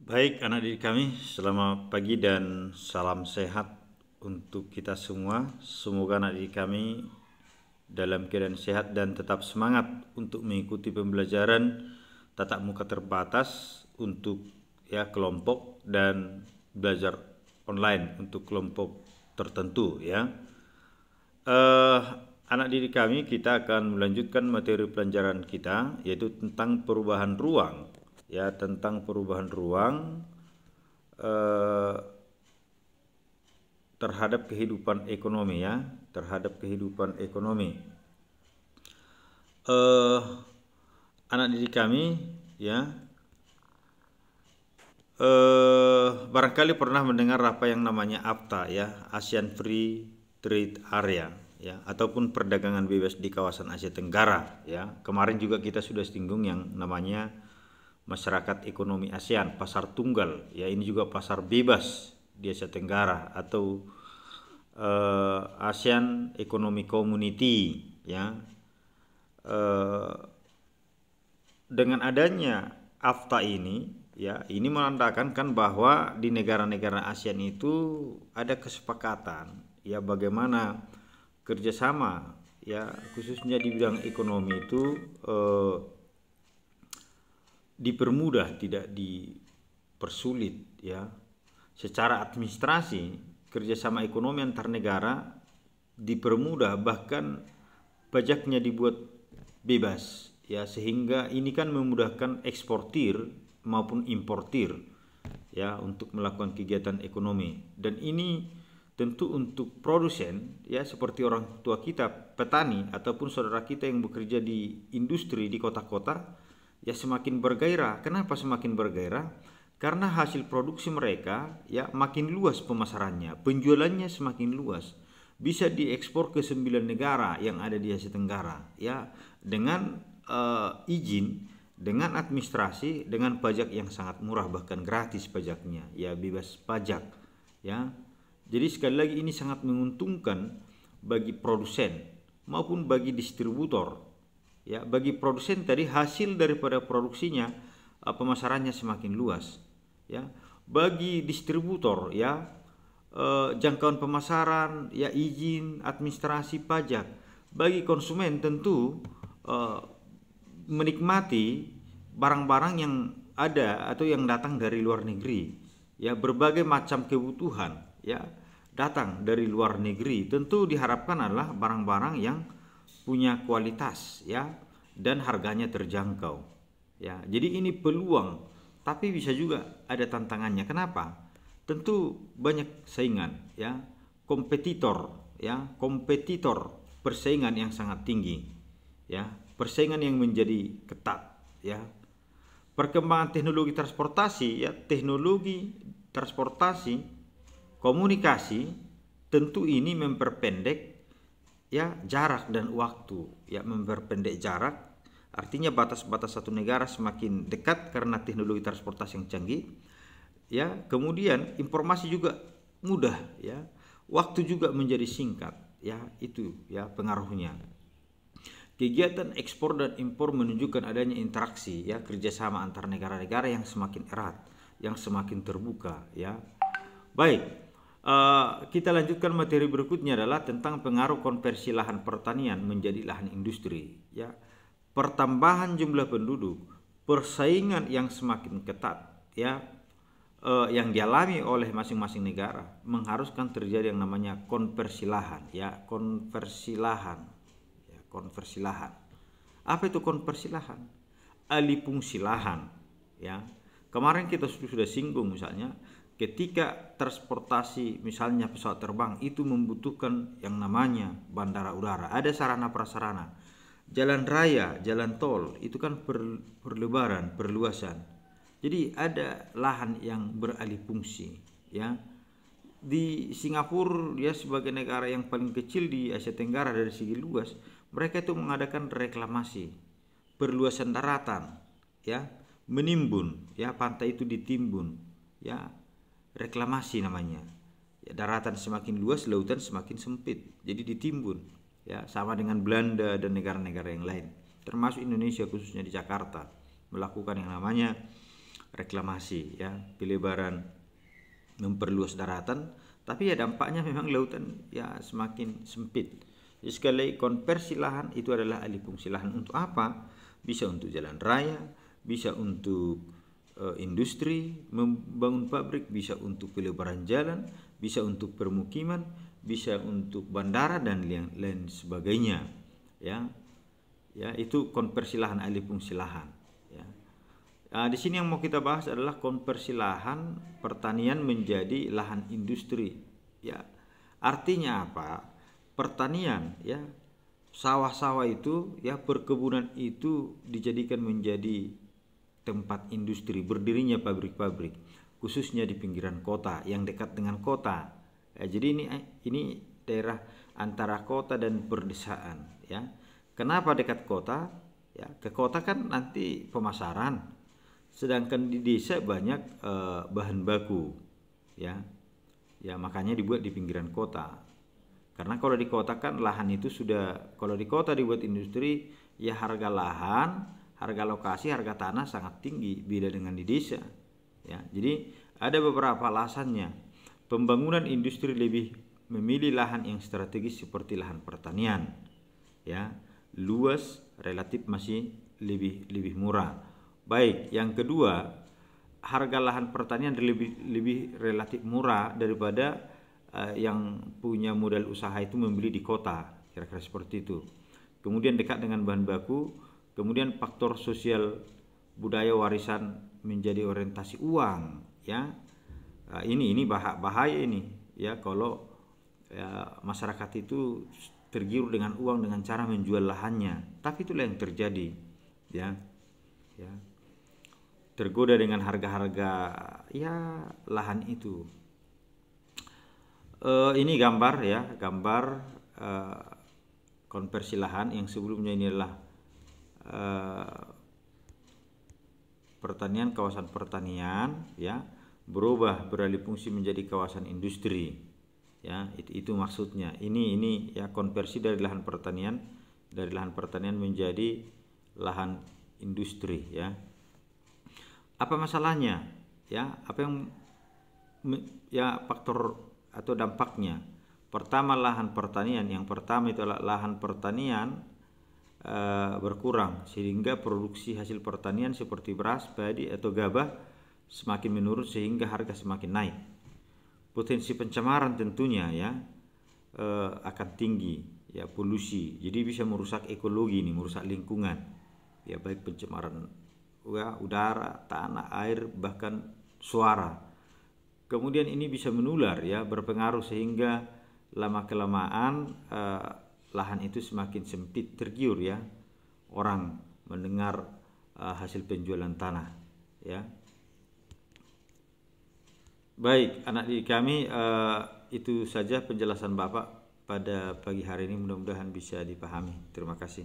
Baik anak didik kami, selamat pagi dan salam sehat untuk kita semua. Semoga anak didik kami dalam keadaan sehat dan tetap semangat untuk mengikuti pembelajaran tatap muka terbatas untuk kelompok dan belajar online untuk kelompok tertentu ya. Anak didik kami, kita akan melanjutkan materi pelajaran kita yaitu tentang perubahan ruang ya, tentang perubahan ruang terhadap kehidupan ekonomi ya, terhadap kehidupan ekonomi. Anak didik kami ya, barangkali pernah mendengar apa yang namanya AFTA ya, ASEAN Free Trade Area ya, ataupun perdagangan bebas di kawasan Asia Tenggara ya. Kemarin juga kita sudah singgung yang namanya masyarakat ekonomi ASEAN, pasar tunggal ya, ini juga pasar bebas di Asia Tenggara, atau ASEAN Economic Community ya. Dengan adanya AFTA ini ya, ini menandakan kan bahwa di negara-negara ASEAN itu ada kesepakatan ya, bagaimana kerjasama ya, khususnya di bidang ekonomi itu dipermudah, tidak dipersulit ya. Secara administrasi, kerjasama ekonomi antar negara dipermudah, bahkan pajaknya dibuat bebas ya, sehingga ini kan memudahkan eksportir maupun importir ya untuk melakukan kegiatan ekonomi. Dan ini tentu untuk produsen ya, seperti orang tua kita petani ataupun saudara kita yang bekerja di industri di kota-kota ya, semakin bergairah. Kenapa semakin bergairah? Karena hasil produksi mereka ya makin luas pemasarannya, penjualannya semakin luas, bisa diekspor ke 9 negara yang ada di Asia Tenggara ya, dengan izin, dengan administrasi, dengan pajak yang sangat murah, bahkan gratis pajaknya ya, bebas pajak ya. Jadi sekali lagi ini sangat menguntungkan bagi produsen maupun bagi distributor ya. Bagi produsen tadi hasil daripada produksinya, pemasarannya semakin luas ya. Bagi distributor ya, jangkauan pemasaran ya, izin, administrasi, pajak. Bagi konsumen tentu menikmati barang-barang yang ada atau yang datang dari luar negeri ya, berbagai macam kebutuhan ya datang dari luar negeri. Tentu diharapkan adalah barang-barang yang punya kualitas ya, dan harganya terjangkau ya. Jadi ini peluang, tapi bisa juga ada tantangannya. Kenapa? Tentu banyak saingan ya, kompetitor ya, persaingan yang sangat tinggi ya, persaingan yang menjadi ketat ya. Perkembangan teknologi transportasi ya, teknologi transportasi, komunikasi, tentu ini memperpendek ya jarak dan waktu ya, memperpendek jarak, artinya batas-batas satu negara semakin dekat karena teknologi transportasi yang canggih ya. Kemudian informasi juga mudah ya, waktu juga menjadi singkat ya, itu ya pengaruhnya. Kegiatan ekspor dan impor menunjukkan adanya interaksi ya, kerjasama antar negara-negara yang semakin erat, yang semakin terbuka ya. Baik, kita lanjutkan materi berikutnya adalah tentang pengaruh konversi lahan pertanian menjadi lahan industri ya. Pertambahan jumlah penduduk, persaingan yang semakin ketat ya, yang dialami oleh masing-masing negara mengharuskan terjadi yang namanya konversi lahan ya, konversi lahan. Konversi lahan. Apa itu konversi lahan? Alih fungsi lahan ya. Kemarin kita sudah singgung, misalnya ketika transportasi, misalnya pesawat terbang, itu membutuhkan yang namanya bandara udara, ada sarana prasarana. Jalan raya, jalan tol itu kan perlebaran, perluasan. Jadi ada lahan yang beralih fungsi ya. Di Singapura ya, sebagai negara yang paling kecil di Asia Tenggara dari segi luas, mereka itu mengadakan reklamasi, perluasan daratan ya, menimbun ya, pantai itu ditimbun ya, reklamasi namanya ya. Daratan semakin luas, lautan semakin sempit, jadi ditimbun ya, sama dengan Belanda dan negara-negara yang lain, termasuk Indonesia khususnya di Jakarta, melakukan yang namanya reklamasi, ya, pelebaran, memperluas daratan, tapi ya dampaknya memang lautan ya semakin sempit. Jadi sekali lagi, konversi lahan itu adalah alih fungsi lahan untuk apa? Bisa untuk jalan raya, bisa untuk industri, membangun pabrik, bisa untuk pelebaran jalan, bisa untuk permukiman, bisa untuk bandara dan lain sebagainya, ya. Ya, itu konversi lahan, alih fungsi lahan, ya. Nah, di sini yang mau kita bahas adalah konversi lahan pertanian menjadi lahan industri, ya. Artinya apa? Pertanian, ya, sawah-sawah itu, ya, perkebunan itu dijadikan menjadi tempat industri, berdirinya pabrik-pabrik, khususnya di pinggiran kota yang dekat dengan kota. Ya, jadi ini daerah antara kota dan perdesaan, ya. Kenapa dekat kota? Ya, ke kota kan nanti pemasaran, sedangkan di desa banyak bahan baku, ya. Ya, makanya dibuat di pinggiran kota. Karena kalau di kota kan lahan itu sudah, kalau di kota dibuat industri, ya harga lahan, harga lokasi, harga tanah sangat tinggi, beda dengan di desa, ya. Jadi ada beberapa alasannya. Pembangunan industri lebih memilih lahan yang strategis seperti lahan pertanian, ya, luas, relatif masih lebih murah. Baik, yang kedua, harga lahan pertanian lebih relatif murah daripada yang punya modal usaha itu membeli di kota, kira-kira seperti itu. Kemudian dekat dengan bahan baku, kemudian faktor sosial budaya warisan menjadi orientasi uang, ya. Ini bahaya ini, ya, kalau ya, masyarakat itu tergiur dengan uang dengan cara menjual lahannya, tapi itulah yang terjadi, ya, ya. Tergoda dengan harga-harga, ya, lahan itu. Ini gambar, ya, gambar konversi lahan yang sebelumnya ini adalah pertanian, kawasan pertanian, ya, berubah beralih fungsi menjadi kawasan industri, ya, itu maksudnya. Ini ya konversi dari lahan pertanian menjadi lahan industri, ya. Apa masalahnya, ya? Apa yang ya faktor atau dampaknya? Pertama, lahan pertanian. Yang pertama itu adalah lahan pertanian berkurang sehingga produksi hasil pertanian seperti beras, padi atau gabah semakin menurun sehingga harga semakin naik. Potensi pencemaran tentunya, ya, akan tinggi, ya, polusi. Jadi bisa merusak ekologi, ini merusak lingkungan, ya, baik pencemaran udara, tanah, air, bahkan suara. Kemudian ini bisa menular, ya, berpengaruh sehingga lama kelamaan lahan itu semakin sempit, tergiur, ya, orang mendengar hasil penjualan tanah, ya. Baik, anak didik kami, itu saja penjelasan Bapak pada pagi hari ini, mudah-mudahan bisa dipahami. Terima kasih.